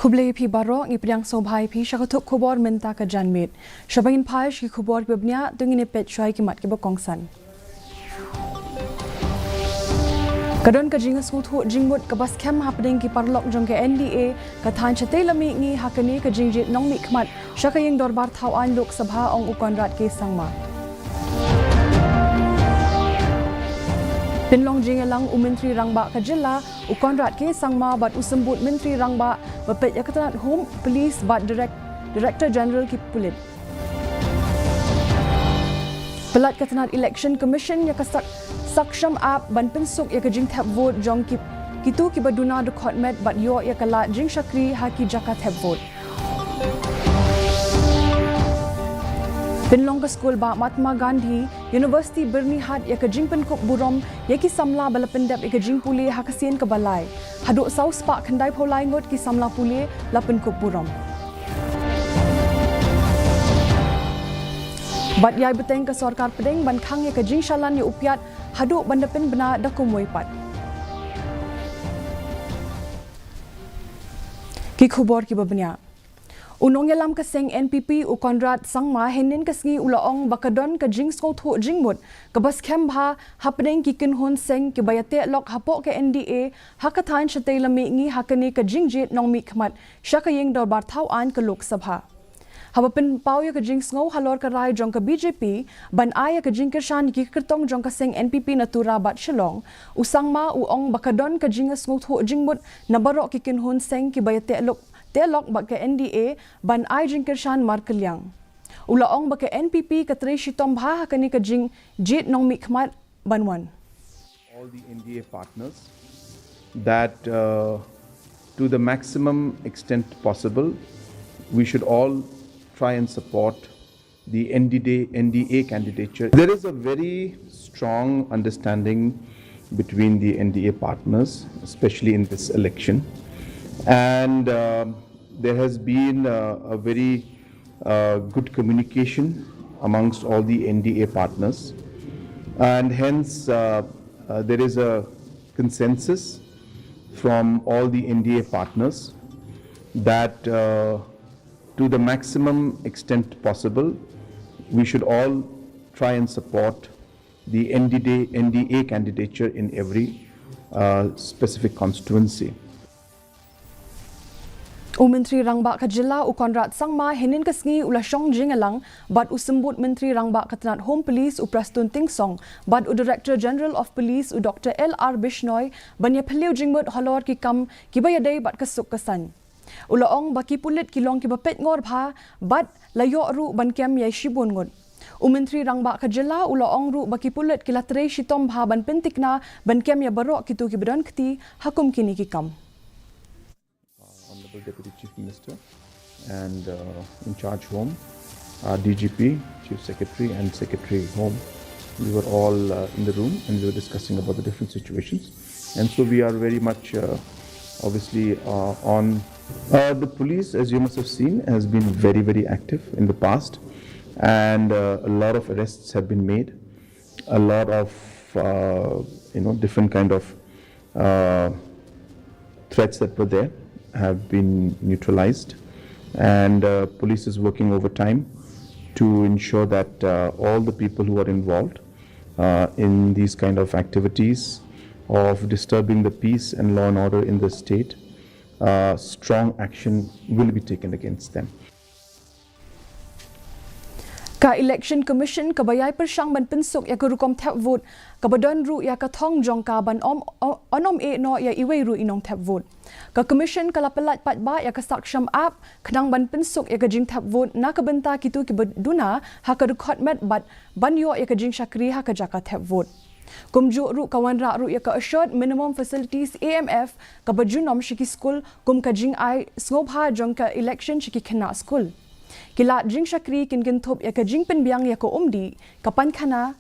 Kublai pi barok ngi priang sobhai pi syakatuk kubor menta ka janmit. Syabangin paish ki kubor bebnya tungin pet syai ki mat ki bokongsan. Kadon ka jinga suthu jingmut ka bas kem happening ki parlok jong ke NDA ka than chate lami ngi hakani ka jingjit nong mi khmat syakaying dorbar thawan lok sabha ong ukonrat ke sangma. Pinlong jingalang Menteri Rangba Kajilla, Ukonrat ke Sangma bat usembut Menteri Rangba bapet Yakatan Home Police bat Director General ki Pulit. Pelat Katanat Election Commission yakasak saksham app ban pensuk yakajing tap vote jong ki kitu ki baduna de khotmet bat yo yakala jing shakri haki jaka tap vote. Pinlong ka school ba Mahatma Gandhi University bernihat ya kajing penkuk burom ya ki samla balapendap ya kajing puli hakasien ke balai haduk saus pak kendai polai ngot ki samla puli la penkuk burom bat yai beteng ke sarkar pedeng ban khang ya kajing shalan ya upiat haduk bandapen bena dakumoi pat ki khubor ki babnya Unong yalam kaseng NPP Ukonrat Sangma henin kasngi ulaong bakadon ka jing skotho jingmut kabas kembha happening ki kinhon seng ki bayate lok hapok ke NDA hakathan chatay lami ngi hakani ka jingjit nong mi khmat syakaying dor barthau an ka lok sabha habapin pau ya ka jing sngo halor ka rai jong ka BJP ban aya ka jing kirshan ki kertong jong ka seng NPP natura bat shillong usangma uong bakadon ka jing skotho jingmut nabarok ki kinhon seng ki bayate lok Telok baka NDA ban ai jingkershan markelyang. Ulaong baka NPP katri shitom bha hakani ka jing jit nong mikmat banwan. All the NDA partners that to the maximum extent possible we should all try and support the NDA candidature. There is a very strong understanding between the NDA partners, especially in this election. And there has been a very good communication amongst all the NDA partners, and hence there is a consensus from all the NDA partners that to the maximum extent possible we should all try and support the NDA candidature in every specific constituency. Menteri Rangba Kajilla Ukonrat Sangma henin kasngi ulasong jingalang bat usembut Menteri Rangba Katanat Home Police Uprastun Tingsong bat Director General of Police Dr. L.R. Bishnoi banya pheliu jingmut halor ki kam kibayadai bat kasuk kasan. Ulaong baki pulit kilong ki bapet ngor bha bat layo ru ban kem yai shibun ngot. Menteri Rangba Kajilla ulaong ru baki pulit kilatre shitom bha ban pentikna ban kem ya barok kitu ki badan kti hakum kini ki kam. Honorable Deputy Chief Minister and in charge Home, DGP, Chief Secretary and Secretary Home. We were all in the room and we were discussing about the different situations. And so we are very much obviously on. The police, as you must have seen, has been very, very active in the past, and a lot of arrests have been made. A lot of different kind of threats that were there have been neutralized, and police is working overtime to ensure that all the people who are involved in these kind of activities of disturbing the peace and law and order in the state, strong action will be taken against them. Ka Election Commission kabayay persyang ban pensuk ya kerukom tap vote kabadon ru ya kathong jong ka ban onom e no ya iway ru inong tap vote. Ka Commission kalapelat patba ya kasaksham app kenang ban pensuk ya kajing tap vote na kabenta kitu ki baduna ha kadukotmet bat ban yo ya kajing syakri ha kajaka tap vote. Kumjuk ru kawan rak ru ya ka assured minimum facilities AMF ka bajunom shiki school kum kajing ai snobha jong ka election shiki kena school. Kilat jing syakri kin top ya ka jing pen biang ya ko umdi kapan khana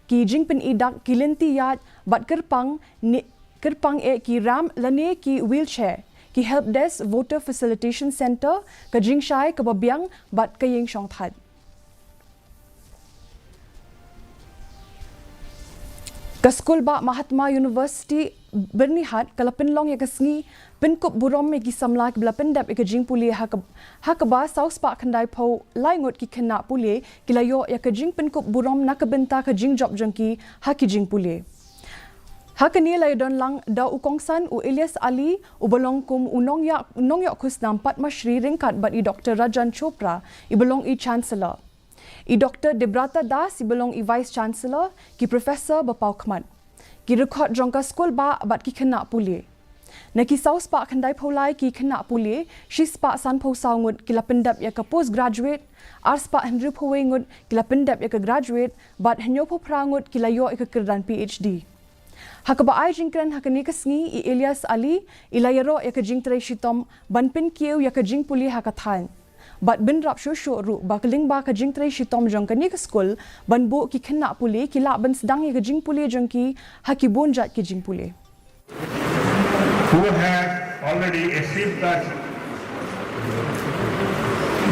ki jing pen idak ki lenti yat bat kerpang e ki ram lane ki wheelchair ki help desk voter facilitation center ka jing shai ka babiang bat ka yeng shong that. Ka school ba Mahatma University bernihat kalapin long ya kasngi Penkup burom ki samla ki bla pendap ki jing puli hakaba South Park khandai pho lai ngot ki khena puli ki layo ya ka jing penkup burom nakabenta ka jing job jangki haki jing puli. Hakani lay don lang da ukongsan u Ilyas Ali u belong kum unong yak khusnam Padma Shri ringkat bat I Dr. Rajan Chopra I belong I Chancellor. I Dr. Debrata Das I belong I Vice Chancellor ki Professor Bapau Khmat. Ki record jongka skol ba bat ki khena puli. Naki South Park khandai pholai ki khena puli shi spa san pho sawngut ki lapendap ya ka postgraduate ar spa henry phowe ngut ki lapendap ya ka graduate bat henyo pho prangut ki layo ka kirdan PhD. Hakaba ai jingkran hakani kasngi I Ilyas Ali ilayaro ya ka jingtre shitom banpin kieu ya ka jing puli hakathan. Bat bin rap shushu ru bakling ba ka jingtre shitom jongkani ka school banbu ki khena puli ki la ban sedang ya ka jing puli jongki haki bonjat ki jing puli. Who have already achieved that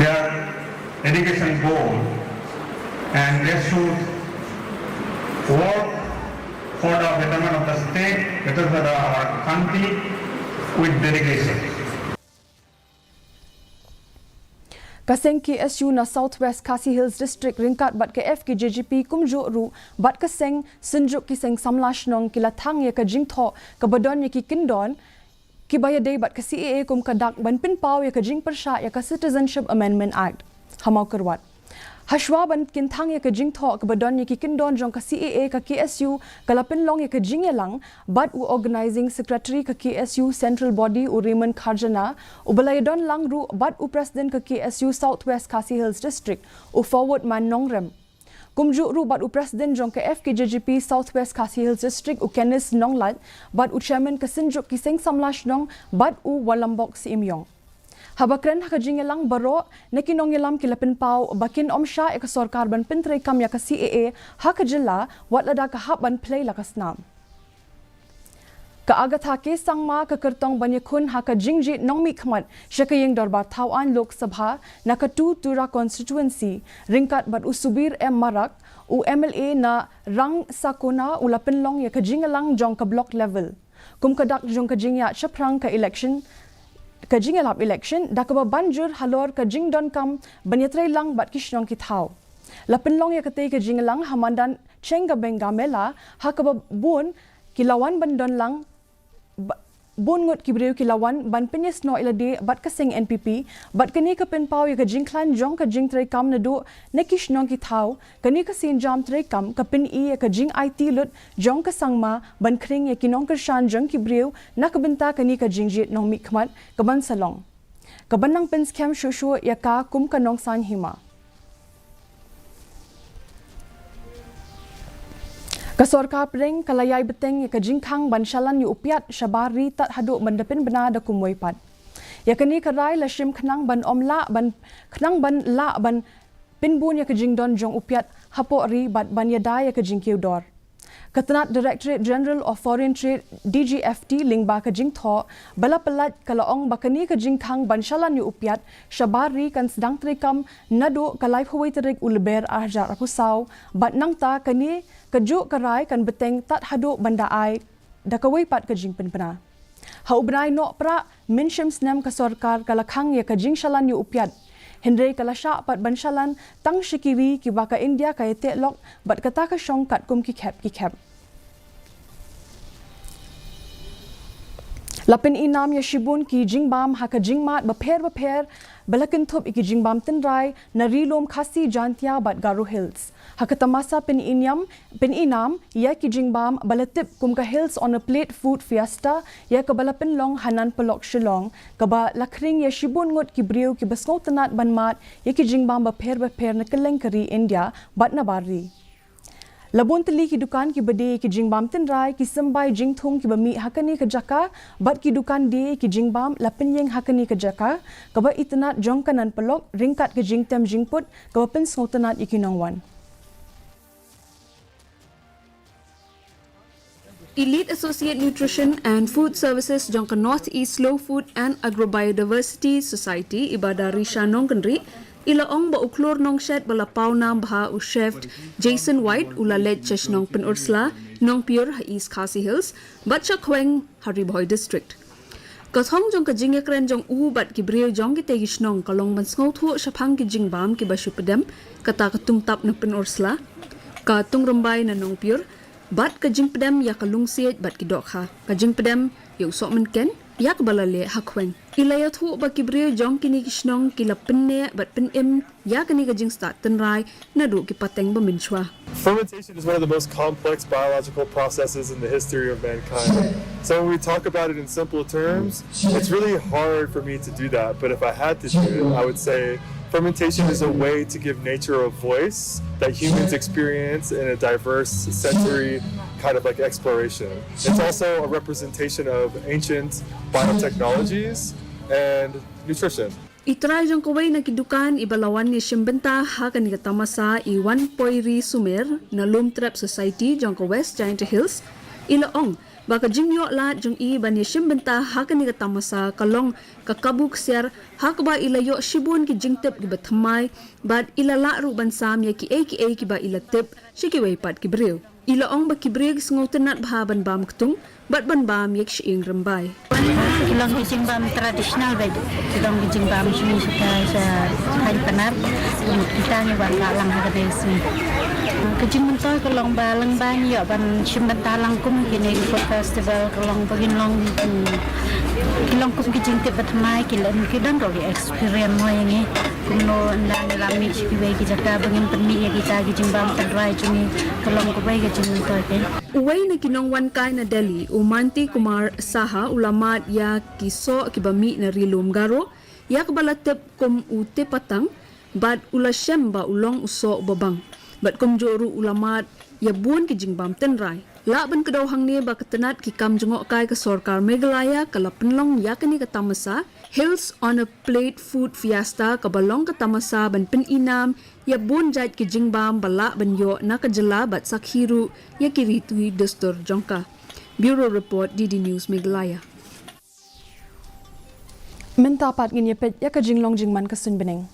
their education goal, and they should work for the betterment of the state, betterment of our country with dedication. Kaseng KSU na Southwest Khasi Hills District ringkat bat KF ki JGP kumjo ru bat kaseng senjuk ki seng samlash nong kilathang ya ka jingtho ka badon ya ki kindon ki bayade bat ka CAA kum kadak ban pin paw ya ka jing persha ya ka Citizenship Amendment Act hamau kerwat Hashwa ban kinthang ya ka jingtho ka badon ya ki kindon jong ka CAA ka KSU kalapin long ya ka jingyalang bat u organizing secretary ka KSU central body u Raymond Kharjana u balayadon lang ru bat u president ka KSU Southwest Khasi Hills District u forward man nongrem kumju ru bat u president jong ka FKJGP Southwest Khasi Hills District u Kenneth Nonglat bat u chairman ka sinjuk ki seng samlash nong bat u walambok si imyong Habakren hakajingelang baro nakinong yelam kilapin pau bakin omsha ek sarkar ban pintre kam ya ka CAA hakajilla watlada ka haban play lakasnam ka agatha ke sangma ka kertong banyakun haka jingji nongmi khmat shakayeng darbar thawan lok sabha nakatu tura constituency ringkat bat usubir marak u MLA na rang sakona ulapin long ya ka jingelang jong ka block level kum kadak jong ka jingya chaprang ka election ka jingelap election dakaba banjur halor ka jingdon kam banyatrai lang bat kishnong ki thau lapin long ya kate ka jingelang hamandan chenga benga mela hakaba bon kilawan bandon lang bon ngot kibreu kilawan ban penyes no ilade bat ka seng NPP bat kani ka pen pau ya ka jingklan jong ka jingtrai kam na do nakishnong ki thau kani ka sin jam trai kam ka pen ya ka jing IT lut jong ka sangma ban khring ya kinong ka shan jong kibreu nakabenta kani ka jingjit nong mi khmat ka ban salong ka banang pen scam shushu ya ka kum ka nong san hima Kasorka pring kalayay beteng ya kajingkhang banshalan yu upiat shabari tat hadu mandapin bena da kumwaypat. Ya kani karay lashim khnang ban omla ban khnang ban la ban pinbun ya kajingdon jong upiat hapo ri bat ban yada ya kajingkiw dor. Katanat Directorate General of Foreign Trade DGFT lingba kajing tho bala pelat kalaong bakani kajingkhang banshalan yu upiat shabari kan sedang trikam nado kalay huway terik ulber ahjar apusaw bat nangta kani Kajuk karai kan beteng tat hadu banda ai dakawai pat kajing penpena. Haubnai no pra minshim snem ka sarkar kalakhang ya kajing shalan yu upiat. Hendrei kalasha pat banshalan tang shikiri ki baka India kay telok bat kata ka shong kat kum ki khep. Lapin inam ya shibun ki jingbam haka jingmat bapher balakin thup iki jingbam tinrai na rilom Khasi jantia bat Garo Hills. Hakatamasa pin inam ya ki jingbam balatip kum ka hills on a plate food fiesta ya ka balapin long hanan pelok shilong ka ba lakring ya shibun ngot ki briu ki basngo tanat banmat ya ki jingbam bapher na keleng kari India bat na bari. Labon teli ki dukan ki bade ki jingbam tinrai ki sembai jingthung ki bami hakani ka jaka bat ki dukan de ki jingbam lapin yeng hakani ka jaka ka ba itanat jongkanan pelok ringkat ki jingtem jingput ka ba pin sngotanat ikinongwan. Elite Associate Nutrition and Food Services jangka Northeast Slow Food and Agrobiodiversity Society ibada Risha Nongkenri ilaong ba uklor nong shed bala pau nam bha u chef Jason White ula led chesh nong pen ursla nong pure East Khasi Hills batcha khweng Hariboy District Kathong jong kajing yakren jong bat ki brio jong ki tegi shnong kalong ban sngo thu shapang ki jing bam ki basu pedam kata katung tap na pen orsla ka tung rambai na nong pure bat kajing pedam ya kalung siet bat ki dokha kajing pedam yu sok men ken yak balale hakwen ilaya thu ba ki brio jong kini ki shnong ki la penne bat pen em ya kani kajing start ten rai na du ki pateng ba min chwa. Fermentation is one of the most complex biological processes in the history of mankind. So when we talk about it in simple terms, it's really hard for me to do that. But if I had to do it, I would say fermentation is a way to give nature a voice that humans experience in a diverse sensory kind of like exploration. It's also a representation of ancient biotechnologies and nutrition. Itry jong kaway na kidukan ibalawan ni Shimbenta ha kani katamasa i 1 poiri sumer na Lumtrap Society jong ka West Giant Hills ilaong baka jingyo la jong i ban ni Shimbenta ha kani katamasa kalong kakabuk siar ha ka ba ilayo shibun ki jingtep ki bathamay bad ilala ru bansam ya ki ki ba ilatep shikiway pat ki brew ilaong ba ki brew sngotenat bahaban bam ktung bat ban bam yak shiing rambay. Kilong kijing bam tradisional bed, kilong kijing bam sini suka sa hari penar, kita ni bang kalang harga desi. Kijing mentor kilong balang ban ya ban simbantalang kum kini food festival kilong bagin long kilong kum kijing tibat mai kilong kidang rogi experience mo yang ni kuno anda nilami sikiway kijaka bagin permi ya kita kijing bam terdry cumi kilong kubay kijing mentor ke. Uway na kinongwan kay na Delhi, umanti kumar saha ulamat ya kiso kibami na rilum garo, ya kabalatep kum ute patang, bad ulasyem ba ulong uso babang. Bad kum joru ulamat ya buon kijing bam tenray. Laban kedaw hang ni ba katanat kikam jungok kay ka Sorkar Meghalaya kalapenlong ya kani katamasa, Hills on a Plate Food Fiesta kabalong katamasa ban peninam ya bon jait ki jingbam bala banyo nakajala bat sakhiru ya kiritui dostor jongka. Bureau Report DD News Meghalaya. Mentapat ngin yapet ya kajing long jingman kasun beneng.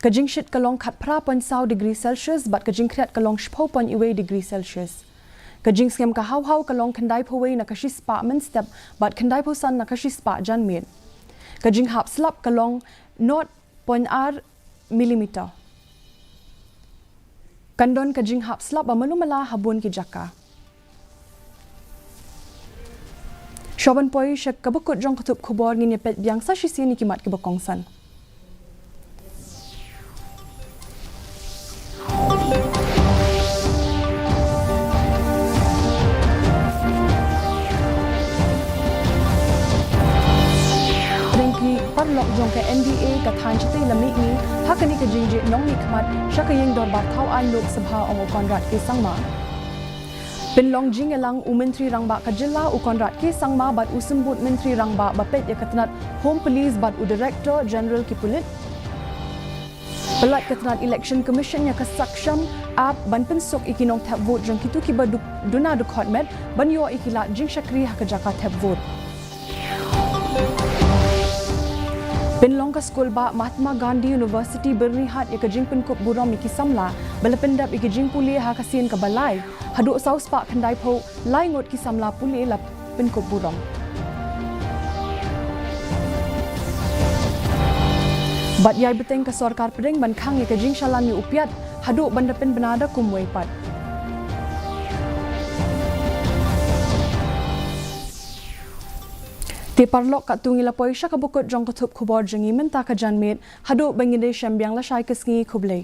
Kajing shit kalong khat pra pon saw degree Celsius bat kajing kriat kalong shpo pon iwe degree Celsius. Kajing skem ka haw kalong kandai paway na kashi spa men step bat kandai po san na kashi spa jan min. Kajing hap slap kalong 0.r millimeter. Kandon kajing hap slap amalumala habun ki jaka. Shoban poi shek kabukut jong katup kubor ngin yapet biang sa shisi ni kimat ki bakongsan. Parlok jong ke NDA ka than chati lamik ni hakani ka jingje nong ni khmat shakayeng dor bar thau an lok sabha ong konrat ke sangma pinlong jingelang umentri rangba ka jilla u konrat ke sangma bat usembut mentri rangba bapet ya katnat home police bat u director general ki pulit pelat katnat election commission ya kasaksham ap ban pensok ikinong tap vote jong kitu ki ba duna du khotmet ban yo ikilat jing shakri hakajaka tap vote Pinlong ka school ba Mahatma Gandhi University bernihat ya kajing penkop buram iki samla balapendap ikijing puli ha kasin ka balai hadu saus pak kandai po lai ngot ki samla puli la penkop buram bat yai beteng ka Sorkar pedeng ban khang ya kajing shalan ni upiat hadu bandapen benada kumwei pat Ti parlok kat tungi lapoi sya kabukut jong katup kubor jengi menta ka janmit hadu banginde syambiang la syai kesngi kublay.